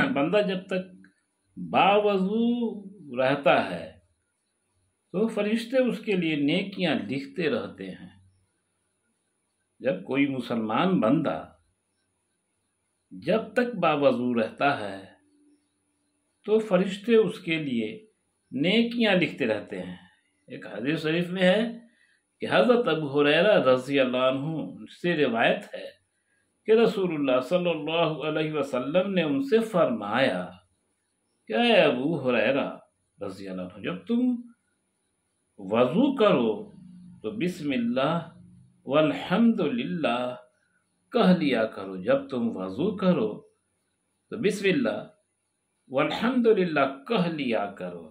بندہ جب تک باوضو رہتا ہے تو فرشتے اس کے لیے نیکیاں لکھتے رہتے ہیں۔ جب کوئی مسلمان بندہ جب تک باوضو رہتا ہے تو فرشتے اس کے لیے نیکیاں لکھتے رہتے ہیں۔ ایک حدیث شریف میں ہے کہ حضرت ابو ہریرہ رضی اللہ عنہ سے روایت ہے کہ رسول اللہ صلی اللہ علیہ وسلم نے ان سے فرمایا کہ اے ابو ہریرہ رضی اللہ عنہ، جب تم وضو کرو تو بسم اللہ والحمد للہ کہہ لیا کرو۔ جب تم وضو کرو تو بسم اللہ والحمد للہ کہہ لیا کرو۔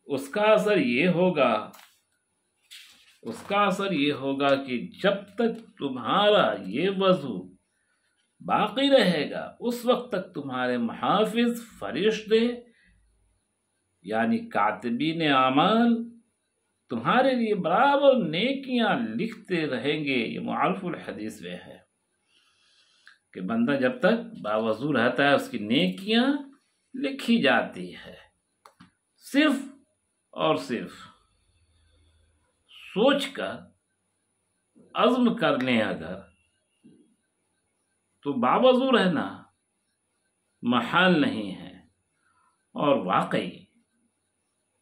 اس کا اثر یہ ہوگا کہ جب تک تمہارا یہ وضو باقی رہے گا اس وقت تک تمہارے محافظ فرشتے یعنی کاتبین اعمال تمہارے لیے برابر نیکیاں لکھتے رہیں گے۔ یہ معارف الحدیث میں ہے کہ بندہ جب تک باوضو رہتا ہے اس کی نیکیاں لکھی جاتی ہے۔ صرف اور صرف سوچ کر عزم کر لیں اگر تو باوضو رہنا محال نہیں ہے، اور واقعی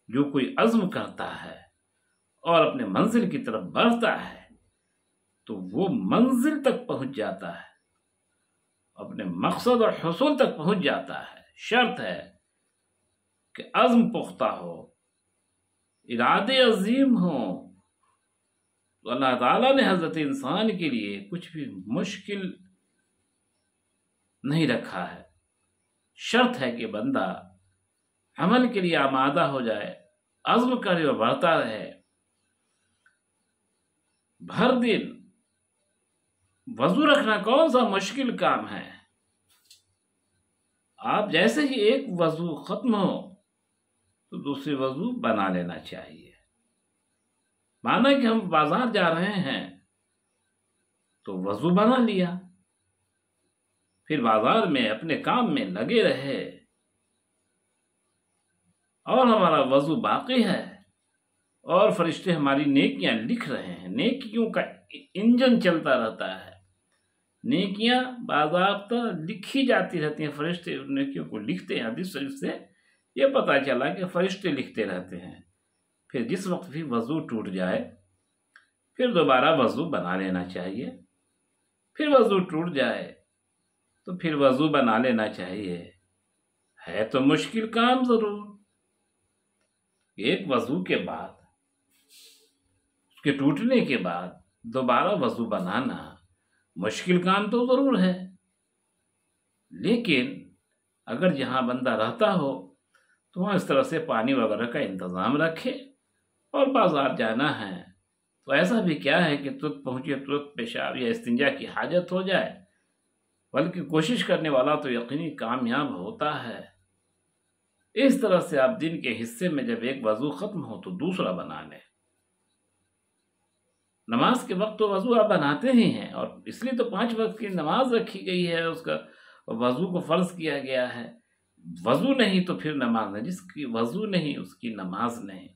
جو کوئی عزم کرتا ہے اور اپنے منزل کی طرف بڑھتا ہے تو وہ منزل تک پہنچ جاتا ہے، اپنے مقصد اور حصول تک پہنچ جاتا ہے۔ شرط ہے کہ عزم پختہ ہو، ارادے عظیم ہوں۔ تو اللہ تعالیٰ نے حضرت انسان کے لیے کچھ بھی مشکل نہیں رکھا ہے۔ شرط ہے کہ بندہ عمل کے لیے آمادہ ہو جائے، عزم کرے اور بڑھتا رہے۔ بھر دن وضو رکھنا کون سا مشکل کام ہے؟ آپ جیسے ہی ایک وضو ختم ہو تو دوسری وضو بنا لینا چاہیے۔ مانا کہ ہم بازار جا رہے ہیں تو وضو بنا لیا، پھر بازار میں اپنے کام میں لگے رہے اور ہمارا وضو باقی ہے اور فرشتے ہماری نیکیاں لکھ رہے ہیں۔ نیکیوں کا انجن چلتا رہتا ہے، نیکیاں باضابطہ لکھی جاتی رہتی ہیں، فرشتے ان نیکیوں کو لکھتے ہیں۔ حدیث شریف سے یہ پتہ چلا کہ فرشتے لکھتے رہتے ہیں۔ پھر جس وقت بھی وضو ٹوٹ جائے پھر دوبارہ وضو بنا لینا چاہیے، پھر وضو ٹوٹ جائے تو پھر وضو بنا لینا چاہیے۔ ہے تو مشکل کام ضرور، ایک وضو کے بعد اس کے ٹوٹنے کے بعد دوبارہ وضو بنانا مشکل کام تو ضرور ہے، لیکن اگر جہاں بندہ رہتا ہو تو وہاں اس طرح سے پانی وغیرہ کا انتظام رکھے، اور بازار جانا ہے تو ایسا بھی کیا ہے کہ ترت پہنچے ترت پیشاب یا استنجا کی حاجت ہو جائے، بلکہ کوشش کرنے والا تو یقینی کامیاب ہوتا ہے۔ اس طرح سے آپ دن کے حصے میں جب ایک وضو ختم ہو تو دوسرا بنا لیں۔ نماز کے وقت تو وضو آپ بناتے ہی ہیں، اور اس لیے تو 5 وقت کی نماز رکھی گئی ہے، اس کا وضو کو فرض کیا گیا ہے۔ وضو نہیں تو پھر نماز نہیں، جس کی وضو نہیں اس کی نماز نہیں،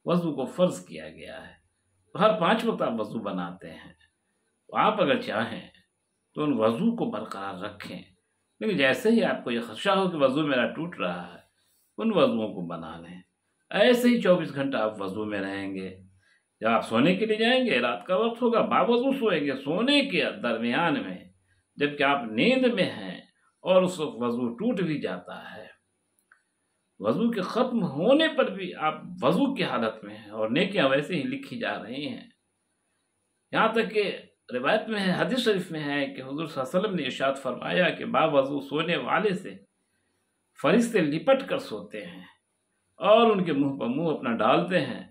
وضو کو فرض کیا گیا ہے۔ تو ہر 5 وقت آپ وضو بناتے ہیں، تو آپ اگر چاہیں تو ان وضو کو برقرار رکھیں، لیکن جیسے ہی آپ کو یہ خدشہ ہو کہ وضو میرا ٹوٹ رہا ہے ان وضوؤں کو بنا لیں۔ ایسے ہی 24 گھنٹہ آپ وضو میں رہیں گے۔ جب آپ سونے کے لیے جائیں گے رات کا وقت ہوگا، باوضو سوئیں گے، سونے کے درمیان میں جبکہ آپ نیند میں ہیں اور اس وقت وضو ٹوٹ بھی جاتا ہے، وضو کے ختم ہونے پر بھی آپ وضو کی حالت میں ہیں اور نیکیاں ویسے ہی لکھی جا رہی ہیں۔ یہاں تک کہ روایت میں ہے، حدیث شریف میں ہے کہ حضور صلی اللہ علیہ وسلم نے ارشاد فرمایا کہ باوضو سونے والے سے فرشتے لپٹ کر سوتے ہیں اور ان کے منہ پر منہ اپنا ڈالتے ہیں،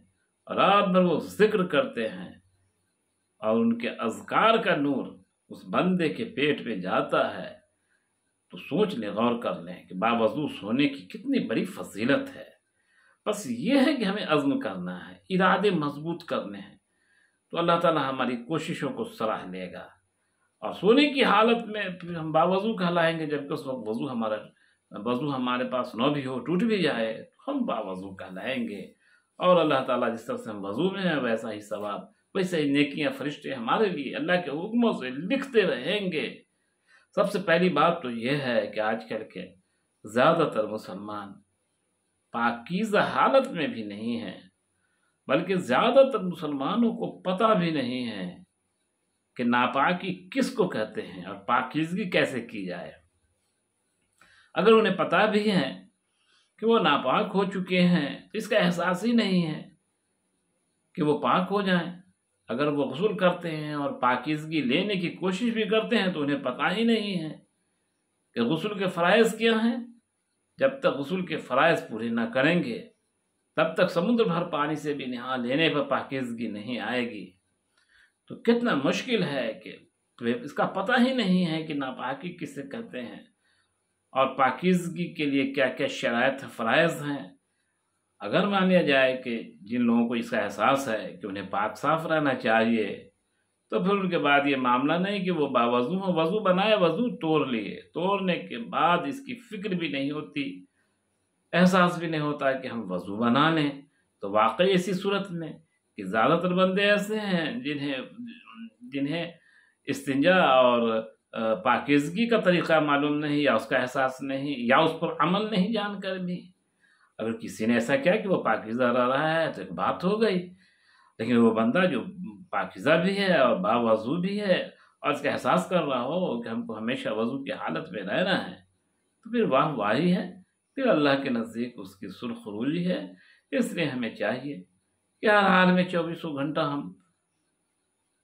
اور رات بھر وہ ذکر کرتے ہیں، اور ان کے اذکار کا نور اس بندے کے پیٹ میں جاتا ہے۔ تو سوچ لیں، غور کر لیں کہ باوضو سونے کی کتنی بڑی فضیلت ہے۔ بس یہ ہے کہ ہمیں عزم کرنا ہے، ارادے مضبوط کرنے ہیں، تو اللہ تعالیٰ ہماری کوششوں کو سراہ لے گا۔ اور سونے کی حالت میں پھر ہم باوضو کہلائیں گے، جبکہ اس وقت وضو ہمارا وضو ہمارے پاس نہ بھی ہو، ٹوٹ بھی جائے، تو ہم باوضو کہلائیں گے، اور اللہ تعالیٰ جس طرح سے ہم وضو میں ہیں ویسا ہی ثواب، ویسے ہی نیکیاں فرشتے ہمارے لیے اللہ کے حکموں سے لکھتے رہیں گے۔ سب سے پہلی بات تو یہ ہے کہ آج کل کے زیادہ تر مسلمان پاکیزہ حالت میں بھی نہیں ہیں، بلکہ زیادہ تر مسلمانوں کو پتہ بھی نہیں ہے کہ ناپاکی کس کو کہتے ہیں اور پاکیزگی کیسے کی جائے۔ اگر انہیں پتہ بھی ہے کہ وہ ناپاک ہو چکے ہیں، اس کا احساس ہی نہیں ہے کہ وہ پاک ہو جائیں۔ اگر وہ غسل کرتے ہیں اور پاکیزگی لینے کی کوشش بھی کرتے ہیں تو انہیں پتہ ہی نہیں ہے کہ غسل کے فرائض کیا ہیں۔ جب تک غسل کے فرائض پورے نہ کریں گے تب تک سمندر بھر پانی سے بھی نہا لینے پر پاکیزگی نہیں آئے گی۔ تو کتنا مشکل ہے کہ اس کا پتہ ہی نہیں ہے کہ ناپاکی کسے کہتے ہیں اور پاکیزگی کے لیے کیا کیا شرائط فرائض ہیں۔ اگر مان لیا جائے کہ جن لوگوں کو اس کا احساس ہے کہ انہیں پاک صاف رہنا چاہیے، تو پھر ان کے بعد یہ معاملہ نہیں کہ وہ باوضو ہوں، وضو بنائے، وضو توڑ لیے، توڑنے کے بعد اس کی فکر بھی نہیں ہوتی، احساس بھی نہیں ہوتا کہ ہم وضو بنا لیں۔ تو واقعی ایسی صورت میں کہ زیادہ تر بندے ایسے ہیں جنہیں استنجا اور پاکیزگی کا طریقہ معلوم نہیں، یا اس کا احساس نہیں، یا اس پر عمل نہیں جان کر بھی۔ اگر کسی نے ایسا کیا کہ وہ پاکیزہ رہ رہا ہے تو ایک بات ہو گئی، لیکن وہ بندہ جو پاکیزہ بھی ہے اور باوضو بھی ہے اور اس کا احساس کر رہا ہو کہ ہم کو ہمیشہ وضو کی حالت میں رہنا ہے، تو پھر واہ واہی ہے، پھر اللہ کے نزدیک اس کی سرخ رولی ہے۔ اس لیے ہمیں چاہیے کہ ہر حال میں 24 گھنٹہ ہم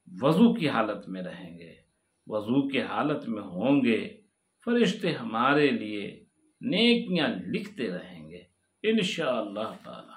وضو کی حالت میں رہیں گے، وضو کی حالت میں ہوں گے، فرشتے ہمارے لیے نیکیاں لکھتے رہیں گے انشاءاللہ تعالی۔